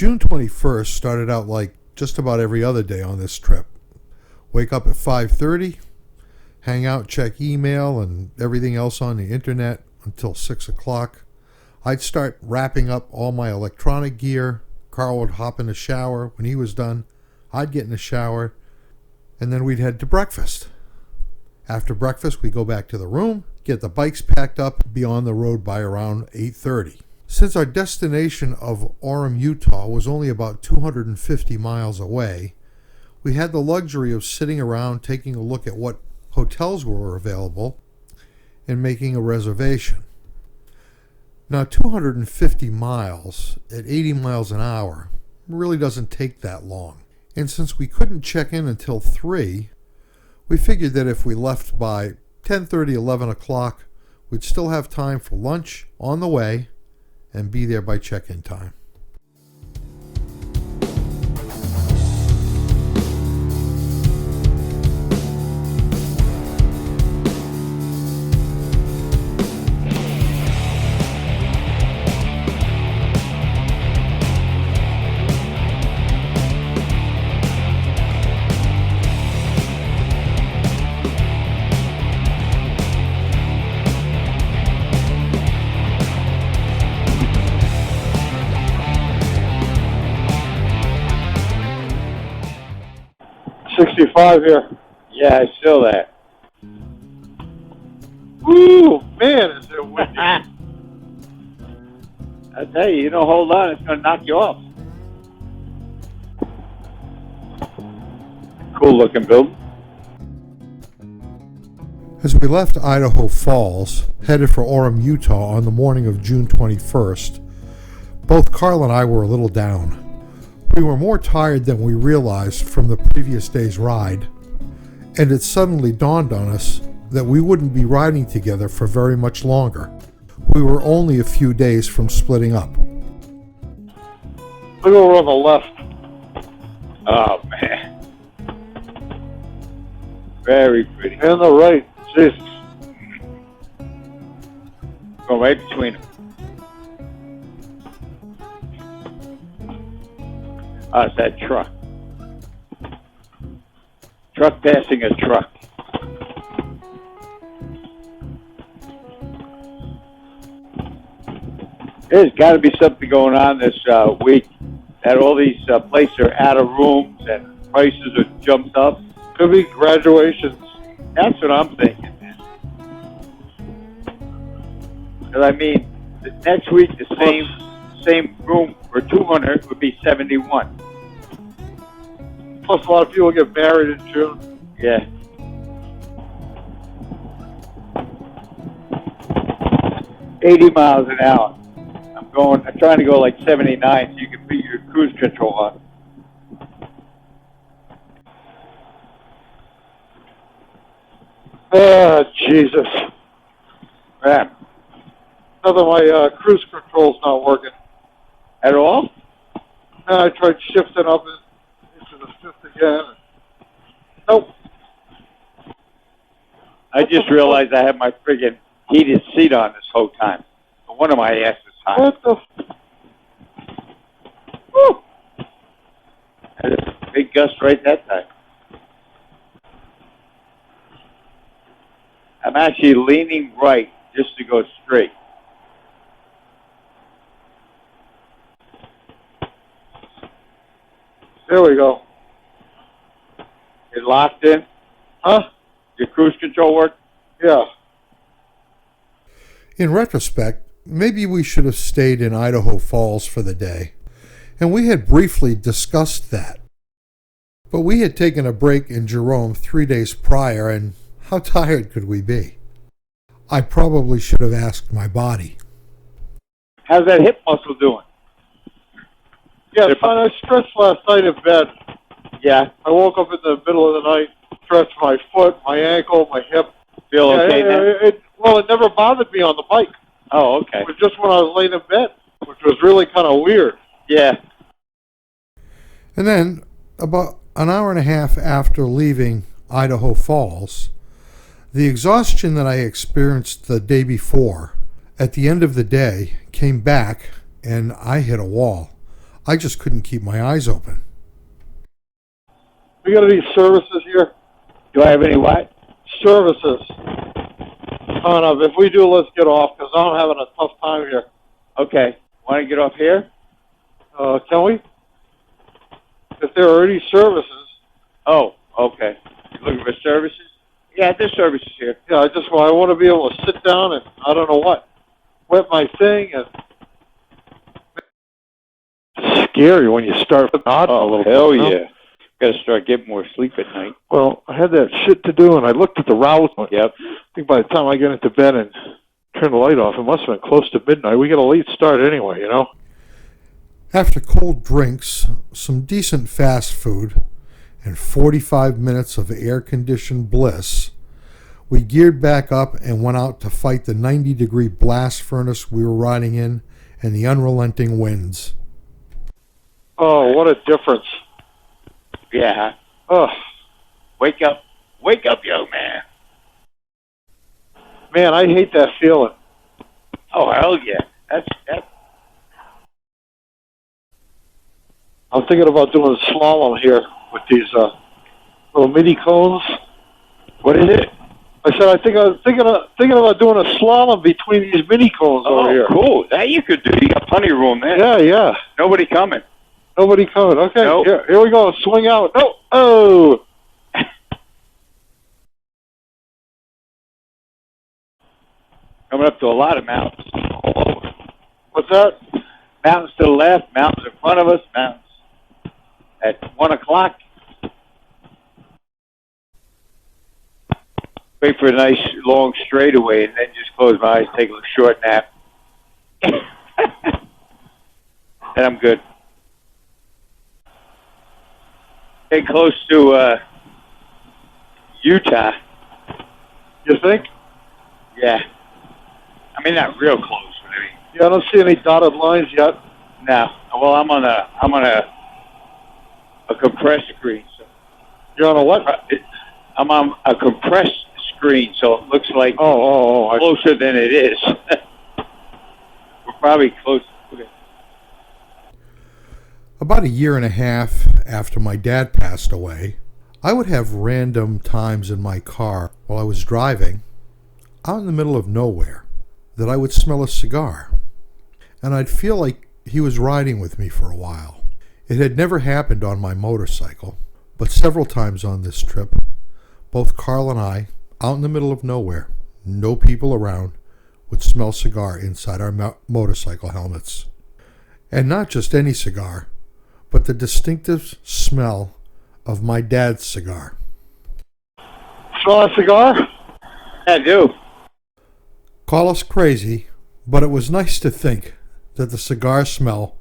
June 21st started out like just about every other day on this trip. Wake up at 5:30, hang out, check email and everything else on the internet until 6 o'clock. I'd start wrapping up all my electronic gear. Carl would hop in the shower. When he was done, I'd get in the shower, and then we'd head to breakfast. After breakfast, we'd go back to the room, get the bikes packed up, be on the road by around 8:30. Since our destination of Orem, Utah was only about 250 miles away, we had the luxury of sitting around taking a look at what hotels were available and making a reservation. Now, 250 miles at 80 miles an hour really doesn't take that long. And since we couldn't check in until 3, we figured that if we left by 10:30, 11 o'clock, we'd still have time for lunch on the way and be there by check-in time. Here. Yeah, I feel that. Woo, man, is it windy. I tell you, you don't hold on, it's going to knock you off. Cool looking building. As we left Idaho Falls, headed for Orem, Utah on the morning of June 21st, both Carl and I were a little down. We were more tired than we realized from the previous day's ride, and it suddenly dawned on us that we wouldn't be riding together for very much longer. We were only a few days from splitting up. Look over on the left. Oh, man. Very pretty. And the right. Jesus. Go right between them. Oh, it's that truck. Truck passing a truck. There's got to be something going on this week that all these places are out of rooms and prices are jumped up. Could be graduations. That's what I'm thinking, man. Because, I mean, the next week the same room for 200 would be 71. Plus, a lot of people get married in June. Yeah. $80 miles an hour. I'm trying to go like 79 so you can put your cruise control on. Jesus. Man. Now that my cruise control's not working. At all? I tried shifting up into the fifth again. Nope. I just realized I have my friggin' heated seat on this whole time. One of my asses hot. What the? Woo! Had a big gust right that time. I'm actually leaning right just to go straight. There we go. It locked in? Huh? Your cruise control work? Yeah. In retrospect, maybe we should have stayed in Idaho Falls for the day, and we had briefly discussed that. But we had taken a break in Jerome 3 days prior, and how tired could we be? I probably should have asked my body. How's that hip muscle doing? Yeah, I stretched last night in bed. Yeah. I woke up in the middle of the night, stretched my foot, my ankle, my hip. Feel okay now? It never bothered me on the bike. Oh, okay. It was just when I was laying in bed, which was really kind of weird. Yeah. And then, about an hour and a half after leaving Idaho Falls, the exhaustion that I experienced the day before, at the end of the day, came back and I hit a wall. I just couldn't keep my eyes open. We got any services here? Do I have any what? Services. If we do, let's get off, because I'm having a tough time here. Okay. Want to get off here? Can we? If there are any services. Oh, okay. You looking for services? Yeah, there's services here. Yeah, I want to be able to sit down and, I don't know what, wet my thing, and it's scary when you start nodding a little bit. Hell you know? yeah. Got to start getting more sleep at night. Well, I had that shit to do, and I looked at the route. Yep. I think by the time I get into bed and turn the light off, it must have been close to midnight. We got a late start anyway, you know? After cold drinks, some decent fast food, and 45 minutes of air-conditioned bliss, we geared back up and went out to fight the 90-degree blast furnace we were riding in and the unrelenting winds. Oh, what a difference. Yeah. Oh, Wake up. Wake up, young man. man, I hate that feeling. Oh, hell yeah. That's I'm thinking about doing slalom here with these little mini cones. what is it? I said I was thinking about doing a slalom between these mini cones over here. Cool. That you could do. You got plenty of room there. Yeah, yeah. Nobody coming. Nobody coming. Okay, Nope. here we go. Swing out. No. Oh. Coming up to a lot of mountains all over. What's that? Mountains to the left, mountains in front of us, mountains at 1 o'clock. Wait for a nice long straightaway and then just close my eyes, take a short nap. And I'm good. Getting close to Utah. You think? Yeah. I mean, not real close, but I mean, Yeah, I don't see any dotted lines yet. no. Well, I'm on a compressed screen. So You're on a what? I'm on a compressed screen, so it looks like Oh. closer than it is. We're probably close. Okay. About a year and a half after my dad passed away, I would have random times in my car while I was driving, out in the middle of nowhere, that I would smell a cigar. And I'd feel like he was riding with me for a while. It had never happened on my motorcycle, but several times on this trip, both Carl and I, out in the middle of nowhere, no people around, would smell cigar inside our motorcycle helmets. And not just any cigar, but the distinctive smell of my dad's cigar. Smell that cigar? I do. Call us crazy, but it was nice to think that the cigar smell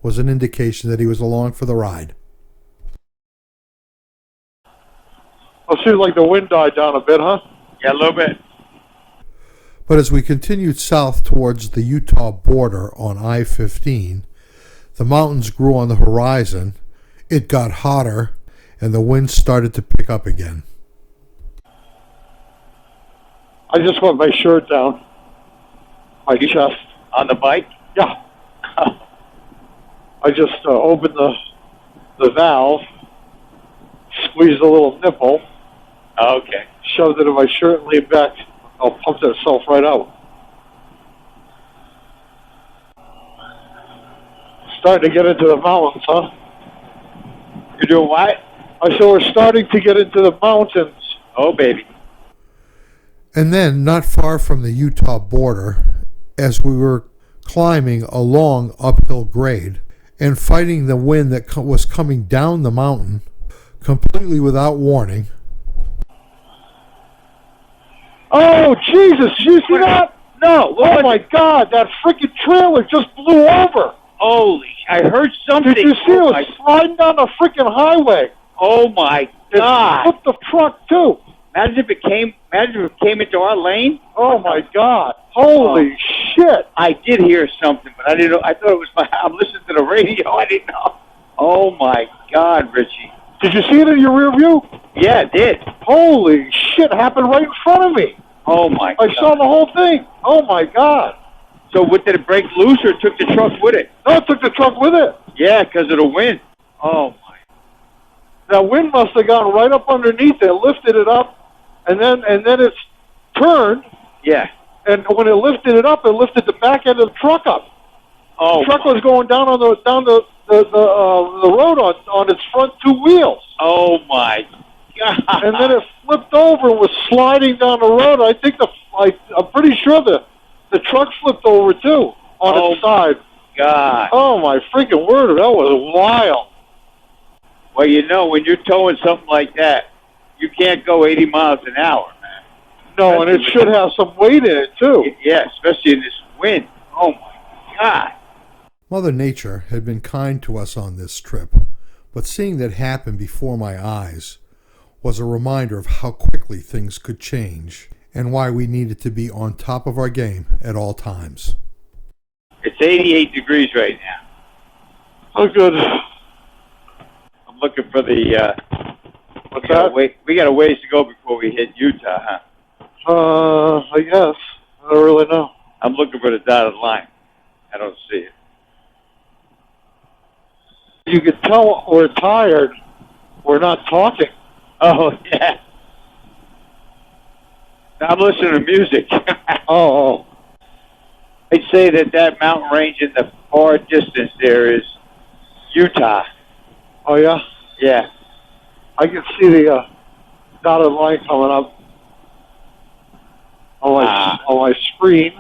was an indication that he was along for the ride. Well, it seems like the wind died down a bit, huh? Yeah, a little bit. But as we continued south towards the Utah border on I-15, the mountains grew on the horizon, it got hotter, and the wind started to pick up again. I just want my shirt down. My chest. On the bike? Yeah. I just opened the valve, squeezed a little nipple, Okay. shoved it in my shirt, and leaned back. I'll pump itself right out. Starting to get into the mountains, huh? You're doing what? I said we're starting to get into the mountains. Oh, baby. And then, not far from the Utah border, as we were climbing a long uphill grade and fighting the wind that was coming down the mountain, completely without warning. Oh, Jesus, did you see that? No. Oh, my God, that freaking trailer just blew over. Holy, I heard something. Did you see it was sliding down the freaking highway? Oh, my It God. flipped the truck, too. Imagine if it came into our lane. Oh, my God. Holy shit. I did hear something, but I didn't know. I thought it was I'm listening to the radio. I didn't know. Oh, my God, Richie. Did you see it in your rear view? Yeah, it did. Holy shit, happened right in front of me. Oh, my God. I saw the whole thing. Oh, my God. So what, did it break loose or took the truck with it? No, it took the truck with it. Yeah, because of the wind. Oh, my. That wind must have gone right up underneath it, lifted it up, and then it's turned. Yeah. And when it lifted it up, it lifted the back end of the truck up. Oh, the truck was going down on the road on its front two wheels. Oh, my God. And then it flipped over and was sliding down the road. I think I'm pretty sure the truck flipped over too on its side. God. Oh my freaking word! That was wild. Well, you know, when you're towing something like that, you can't go 80 miles an hour, man. No, and it should have some weight in it too. Yeah, especially in this wind. Oh my God. Mother Nature had been kind to us on this trip, but seeing that happen before my eyes was a reminder of how quickly things could change and why we needed to be on top of our game at all times. It's 88 degrees right now. Oh, good. I'm looking for the. What's that? We got a ways to go before we hit Utah, huh? I guess. I don't really know. I'm looking for the dotted line. I don't see it. You can tell we're tired. We're not talking. Oh, yeah. I'm listening to music. Oh. I'd say that mountain range in the far distance there is Utah. Oh, yeah? Yeah. I can see the dotted line coming up on my screen.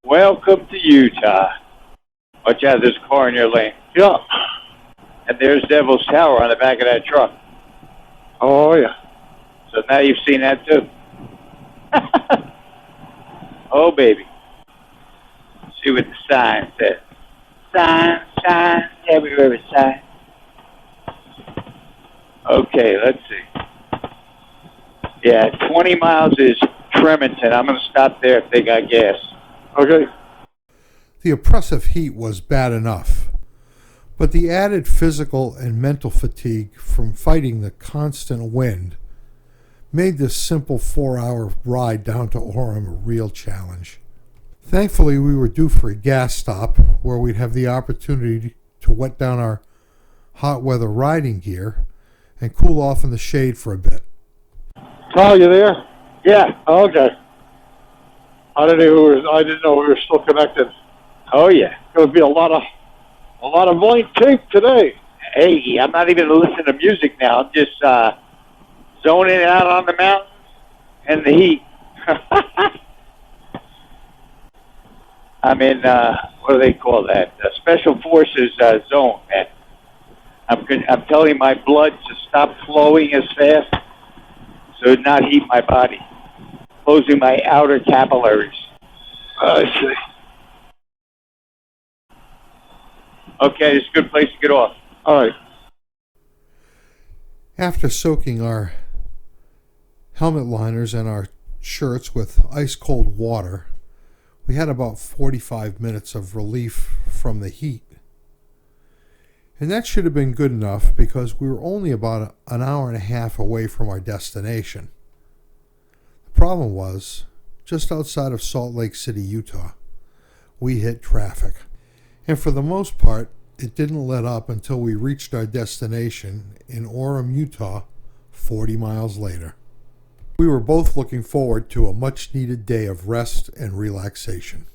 Welcome to Utah. Watch out, there's a car in your lane. Yeah. And there's Devil's Tower on the back of that truck. Oh, yeah. So now you've seen that too. Oh, baby. See what the sign says. Sign, everywhere is sign. Okay, let's see. Yeah, 20 miles is Tremonton. I'm going to stop there if they got gas. Okay. The oppressive heat was bad enough, but the added physical and mental fatigue from fighting the constant wind made this simple 4-hour ride down to Orem a real challenge. Thankfully, we were due for a gas stop where we'd have the opportunity to wet down our hot weather riding gear and cool off in the shade for a bit. Carl, you there? Yeah. Okay. I didn't know we were still connected. Oh, yeah. Going to be a lot of blank tape today. Hey, I'm not even listening to music now. I'm just zoning out on the mountains and the heat. I'm in, what do they call that? Special Forces zone, man. I'm telling my blood to stop flowing as fast so it not heat my body. Closing my outer capillaries. I see. Okay, it's a good place to get off. All right. After soaking our helmet liners and our shirts with ice-cold water, we had about 45 minutes of relief from the heat. And that should have been good enough because we were only about an hour and a half away from our destination. The problem was, just outside of Salt Lake City, Utah, we hit traffic. And for the most part, it didn't let up until we reached our destination in Orem, Utah, 40 miles later. We were both looking forward to a much-needed day of rest and relaxation.